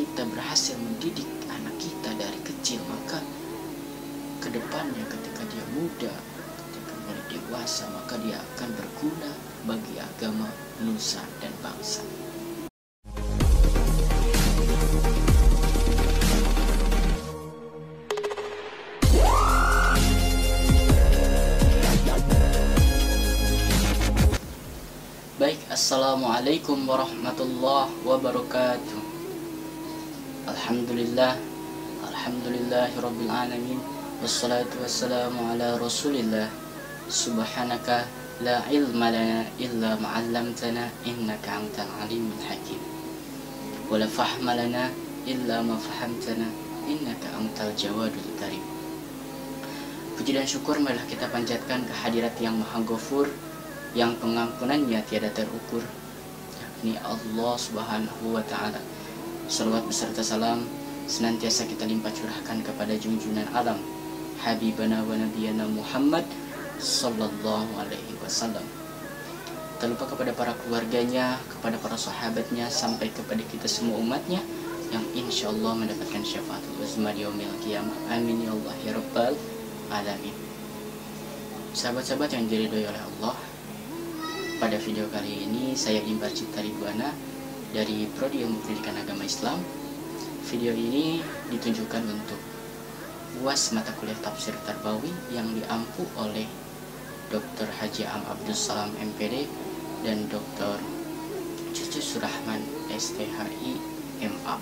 kita berhasil mendidik anak kita dari kecil, maka kedepannya ketika dia muda, ketika mulai dewasa, maka dia akan berguna bagi agama, nusa, dan bangsa. Baik, assalamualaikum warahmatullahi wabarakatuh. Alhamdulillahirabbil alamin, wassalatu wassalamu ala rasulillah. Subhanaka la ilma lana illa ma 'allamtana innaka antal alimul hakim. Wa la fahma lana illa ma fahamtana innaka antal jawadul karim. Puji dan syukur marilah kita panjatkan kehadirat yang Maha Ghafur, yang pengampunannya tiada terukur, yakni Allah Subhanahu wa ta'ala. Salawat beserta salam senantiasa kita limpah curahkan kepada junjungan alam, Habibana wa Nabiyana Muhammad sallallahu alaihi wasallam. Tak lupa kepada para keluarganya, kepada para sahabatnya, sampai kepada kita semua umatnya yang insya Allah mendapatkan syafaatul uzma di yaumil qiyamah. Amin ya Allah ya rabbal alamin. Sahabat-sahabat yang diridhoi oleh Allah, pada video kali ini saya Imbar Cipta Ridwana dari Prodi Ilmu Pendidikan Agama Islam. Video ini ditunjukkan untuk UAS mata kuliah Tafsir Tarbawi yang diampu oleh Dr. Haji Am Abdul Salam MPD dan Dr. Cucu Surahman STHI MA.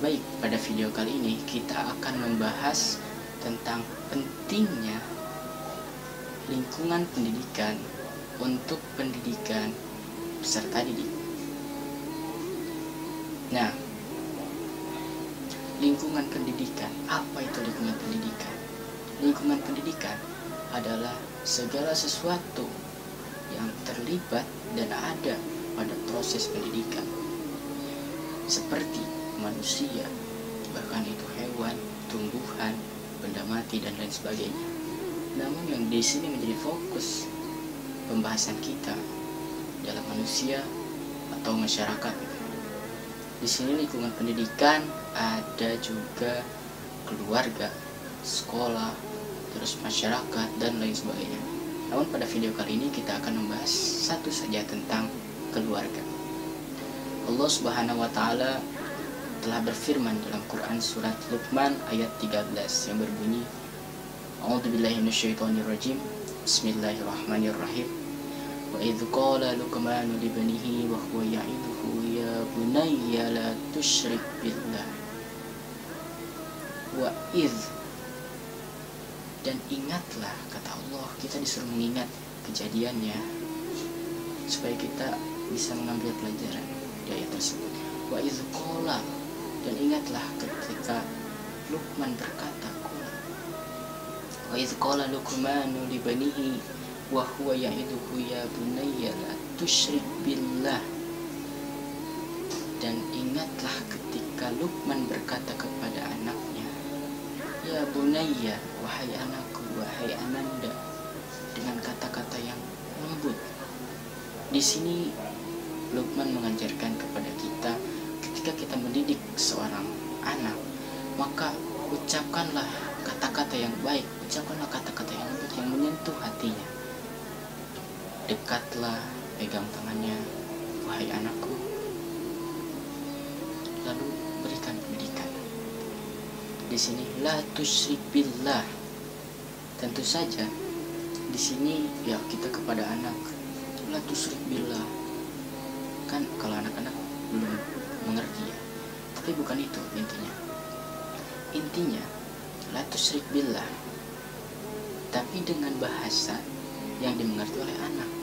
Baik, pada video kali ini kita akan membahas tentang pentingnya lingkungan pendidikan untuk pendidikan peserta didik. Nah, lingkungan pendidikan, apa itu lingkungan pendidikan? Lingkungan pendidikan adalah segala sesuatu yang terlibat dan ada pada proses pendidikan, seperti manusia, bahkan itu hewan, tumbuhan, benda mati, dan lain sebagainya. Namun yang di sini menjadi fokus pembahasan kita dalam manusia atau masyarakat. Di sini lingkungan pendidikan ada juga keluarga, sekolah, terus masyarakat, dan lain sebagainya. Namun pada video kali ini kita akan membahas satu saja tentang keluarga. Allah Subhanahu wa ta'ala telah berfirman dalam Quran surat Luqman ayat 13 yang berbunyi, A'udzubillahi minasyaitonirrajim, Bismillahirrahmanirrahim. Wa idh qala Luqmanu libnihi wa huwa ya'iduhu ya bunayya la tusyrik billah. Wa idh, dan ingatlah, kata Allah, kita disuruh mengingat kejadiannya supaya kita bisa mengambil pelajaran di ayat tersebut. Wa idh qala, dan ingatlah ketika Luqman berkata, wa idh qala Luqmanu libnihi wa huwa ya'iduhu ya bunayya la tusyrik billah. Dan ingatlah ketika Luqman berkata kepada anaknya, ya bunayya, wahai anakku, wahai ananda, dengan kata-kata yang lembut. Di sini Luqman mengajarkan kepada kita, ketika kita mendidik seorang anak, maka ucapkanlah kata-kata yang baik, ucapkanlah kata-kata yang lembut yang menyentuh hatinya. Dekatlah, pegang tangannya, wahai anakku, lalu berikan pendidikan. Di sini la tusyrik billah. Tentu saja di sini ya kita kepada anak, la tusyrik billah. Kan kalau anak-anak belum mengerti ya. Tapi bukan itu intinya. Intinya la tusyrik billah, tapi dengan bahasa yang dimengerti oleh anak.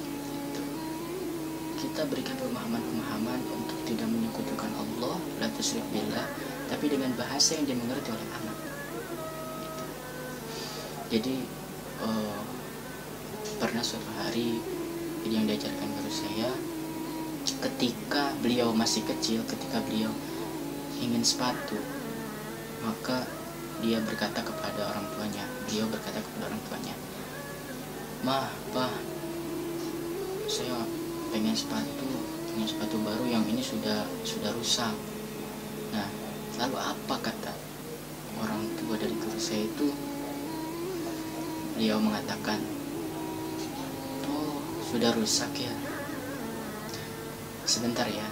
Kita berikan pemahaman-pemahaman untuk tidak menyekutukan Allah, la tusyrik billah, tapi dengan bahasa yang dimengerti oleh anak. Jadi pernah suatu hari ini yang diajarkan guru saya, ketika beliau masih kecil, ketika beliau ingin sepatu, maka dia berkata kepada orang tuanya, "Mah, Pak, saya pengen sepatu baru, yang ini sudah rusak." Nah, lalu apa kata orang tua dari guru saya itu? Beliau mengatakan, oh sudah rusak ya. Sebentar ya,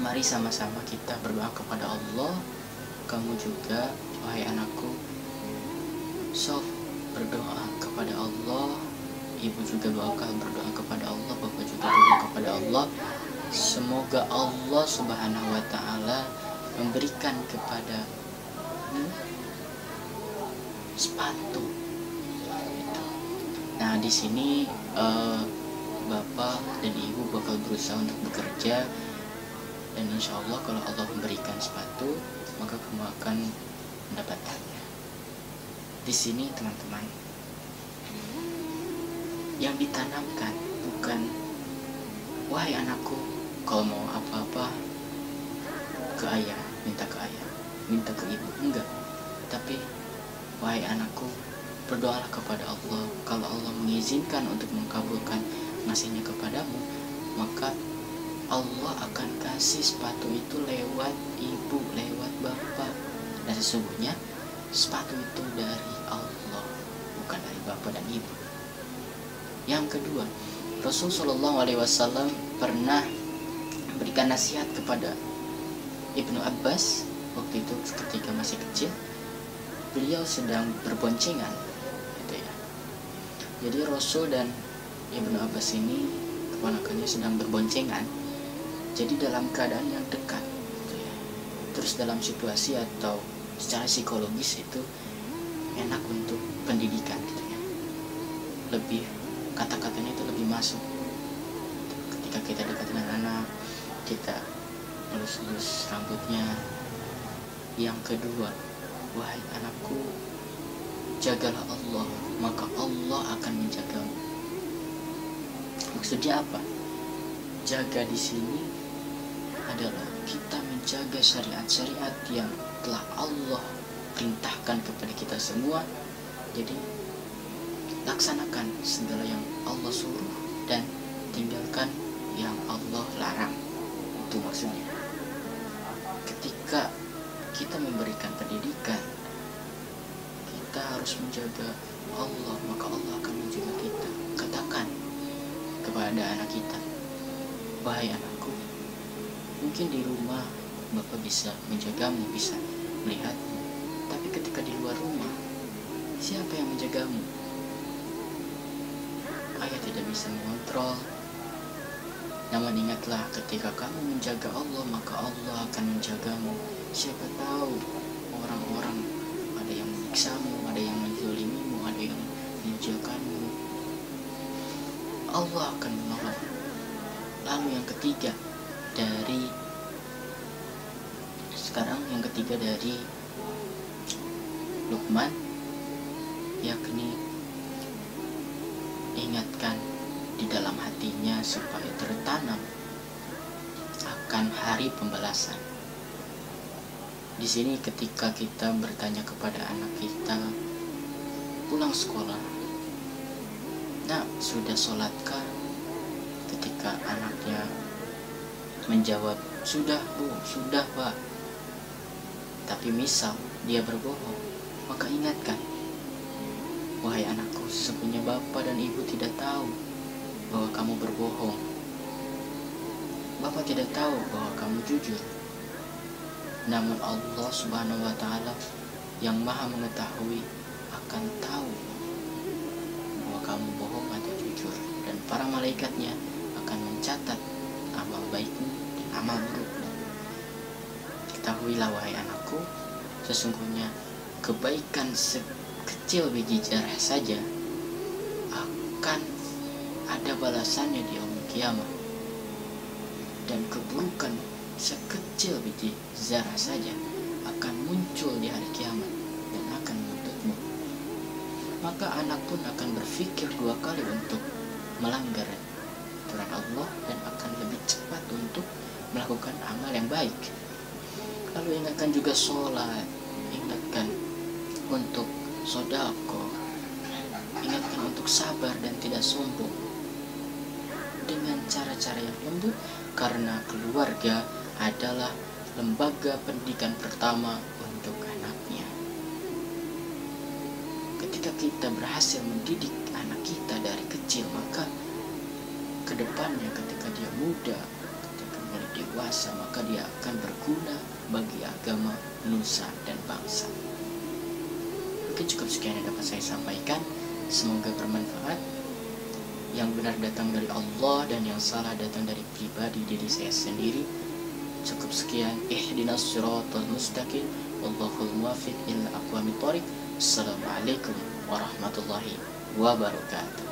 mari sama-sama kita berdoa kepada Allah. Kamu juga, wahai anakku, sok berdoa kepada Allah. Ibu juga berdoa kepada Allah, bapak juga berdoa kepada Allah. Semoga Allah Subhanahu wa Ta'ala memberikan kepada sepatu. Nah, di sini bapak dan ibu bakal berusaha untuk bekerja, dan insya Allah kalau Allah memberikan sepatu, maka kamu akan mendapatkannya. Di sini teman-teman, yang ditanamkan bukan wahai anakku, kalau mau apa-apa ke ayah, minta ke ayah, minta ke ibu, enggak. Tapi wahai anakku, berdoalah kepada Allah. Kalau Allah mengizinkan untuk mengkabulkan ngasihnya kepadamu, maka Allah akan kasih sepatu itu lewat ibu, lewat bapak. Dan sesungguhnya sepatu itu dari Allah, bukan dari bapak dan ibu. Yang kedua, Rasul Shallallahu Alaihi Wasallam pernah memberikan nasihat kepada Ibnu Abbas waktu itu ketika masih kecil. Beliau sedang berboncengan, gitu ya. Jadi Rasul dan Ibnu Abbas ini, keponakannya, sedang berboncengan. Jadi dalam keadaan yang dekat, gitu ya. Terus dalam situasi atau secara psikologis itu enak untuk pendidikan, gitu ya. Lebih, kata-katanya itu lebih masuk. Ketika kita dekat dengan anak, kita elus-elus rambutnya. Yang kedua, wahai anakku, jagalah Allah, maka Allah akan menjagamu. Maksudnya apa? Jaga di sini adalah kita menjaga syariat-syariat yang telah Allah perintahkan kepada kita semua. Jadi laksanakan segala yang Allah suruh dan tinggalkan yang Allah larang. Itu maksudnya. Ketika kita memberikan pendidikan, kita harus menjaga Allah, maka Allah akan menjaga kita. Katakan kepada anak kita, wahai anakku, mungkin di rumah bapak bisa menjagamu, bisa melihatmu, tapi ketika di luar rumah, siapa yang menjagamu? Ayah tidak bisa mengontrol. Namun ingatlah, ketika kamu menjaga Allah, maka Allah akan menjagamu. Siapa tahu orang-orang, ada yang menyiksamu, ada yang menzalimimu, ada yang menjagamu, Allah akan menolong. Lalu yang ketiga dari Luqman, yakni ingatkan di dalam hatinya supaya tertanam akan hari pembalasan. Di sini ketika kita bertanya kepada anak kita pulang sekolah, nah sudah sholatkah? Ketika anaknya menjawab, sudah bu, sudah pak, tapi misal dia berbohong, maka ingatkan, wahai anakku, sesungguhnya bapak dan ibu tidak tahu bahwa kamu berbohong. Bapak tidak tahu bahwa kamu jujur. Namun Allah Subhanahu wa Ta'ala yang maha mengetahui akan tahu bahwa kamu bohong atau jujur, dan para malaikatnya akan mencatat amal baikmu dan amal burukmu. Ketahuilah wahai anakku, sesungguhnya kebaikan sekecil biji zarah saja akan ada balasannya di yaumul kiamah, dan keburukan sekecil biji zarah saja akan muncul di hari kiamat dan akan menuntutmu. Maka anak pun akan berpikir dua kali untuk melanggar aturan Allah dan akan lebih cepat untuk melakukan amal yang baik. Lalu ingatkan juga sholat, ingatkan untuk sodako, ingatkan untuk sabar dan tidak sombong dengan cara-cara yang lembut, karena keluarga adalah lembaga pendidikan pertama untuk anaknya. Ketika kita berhasil mendidik anak kita dari kecil, maka kedepannya ketika dia muda, ketika mulai dewasa, maka dia akan berguna bagi agama, nusa, dan bangsa. Mungkin cukup sekian yang dapat saya sampaikan. Semoga bermanfaat. Yang benar datang dari Allah dan yang salah datang dari pribadi diri saya sendiri. Cukup sekian. Ihdinas siratal mustaqim. Wallahul muwaffiq ila aqwamit thoriq. Assalamualaikum warahmatullahi wabarakatuh.